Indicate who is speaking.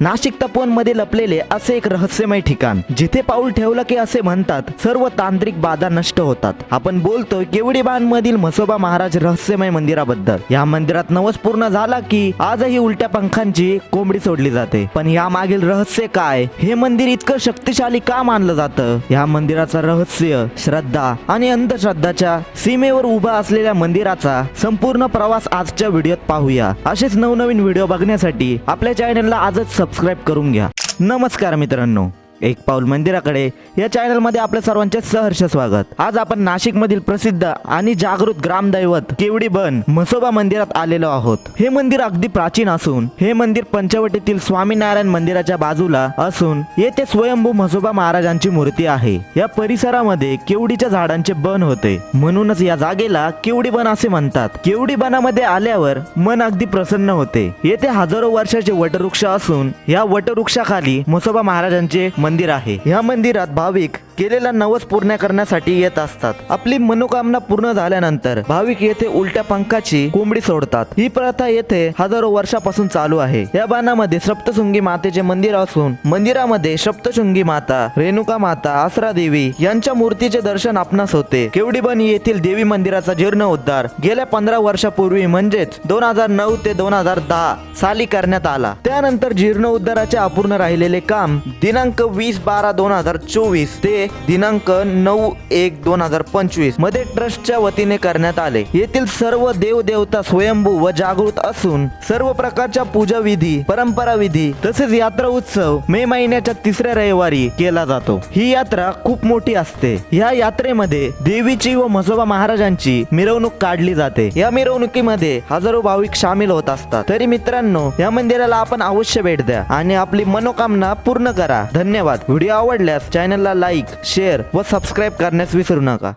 Speaker 1: नाशिक तपोवन मध्ये लपलेले असे एक रहस्यमय ठिकाण, जिथे पाऊल ठेवलं की असे म्हणतात सर्व तांत्रिक बाधा नष्ट होतात. आपण बोलतोय केवडीबान मधील म्हसोबा महाराज रहस्यमय मंदिराबद्दल. या मंदिरात नवस पूर्ण झाला की आजही उलट्या पंखांची कोंबडी सोडली जाते. पण या मागील रहस्य काय? हे मंदिर इतकं शक्तिशाली का मानलं जातं? या मंदिराचं रहस्य, श्रद्धा आणि अंधश्रद्धाच्या सीमेवर उभा असलेल्या मंदिराचा संपूर्ण प्रवास आजच्या व्हिडिओत पाहूया. असेच नवनवीन व्हिडिओ बघण्यासाठी आपल्या चॅनलला आजच सबस्क्राईब करून घ्या. नमस्कार मित्रांनो, एक पाऊल मंदिराकडे या चॅनल मध्ये आपल्या सर्वांचे सहर्ष स्वागत. आज आपण नाशिक मधील प्रसिद्ध आणि जागृत ग्रामदैवत केवडीबन म्हसोबा मंदिरात आलेलो आहोत. हे मंदिर अगदी प्राचीन असून हे मंदिर पंचवटीतील स्वामीनारायण मंदिराच्या बाजूला असून येथे स्वयंभू म्हसोबा महाराजांची मूर्ती आहे. या परिसरामध्ये केवडीच्या झाडांचे बन होते, म्हणूनच या जागेला केवडीबन असे म्हणतात. केवडीबनामध्ये आल्यावर मन अगदी प्रसन्न होते. येथे हजारो वर्षाचे वटवृक्ष असून या वटवृक्षाखाली म्हसोबा महाराजांचे मंदिर आहे. या मंदिरात भाविक केलेला नवस पूर्ण करण्यासाठी येत असतात. आपली मनोकामना पूर्ण झाल्यानंतर भाविक येथे उलट्या पंखाची कोंबडी सोडतात. ही प्रथा येथे हजारो वर्षापासून चालू आहे. या बाणामध्ये सप्तशृंगी मातेचे मंदिर असून मंदिरामध्ये सप्तशृंगी माता, रेणुका माता, आसरा देवी यांच्या मूर्तीचे दर्शन आपणास होते. केवडीबन येथील देवी मंदिराचा जीर्णोद्धार गेल्या 15 वर्षापूर्वी म्हणजेच 2009 ते 2010 साली करण्यात आला. त्यानंतर जीर्णोद्धाराचे अपूर्ण राहिलेले काम दिनांक 20/12/2024 ते दिनांक 9/1/2025 मध्ये ट्रस्टच्या वतीने करण्यात आले. येथील सर्व देवदेवता स्वयंभू व जागृत असून सर्व प्रकारच्या पूजा विधी, परंपरा विधी तसेच यात्रा उत्सव मे महिन्याच्या 3ऱ्या रविवारी केला जातो. ही यात्रा खूप मोठी असते. या यात्रेमध्ये देवीची व म्हसोबा महाराजांची मिरवणूक काढली जाते. या मिरवणुकीमध्ये हजारो भाविक सामील होत असतात. तरी मित्रांनो, या मंदिराला आपण अवश्य भेट द्या आणि आपली मनोकामना पूर्ण करा. धन्यवाद. व्हिडिओ आवडल्यास चॅनलला लाईक, शेअर व सबस्क्राईब करण्यास विसरू नका.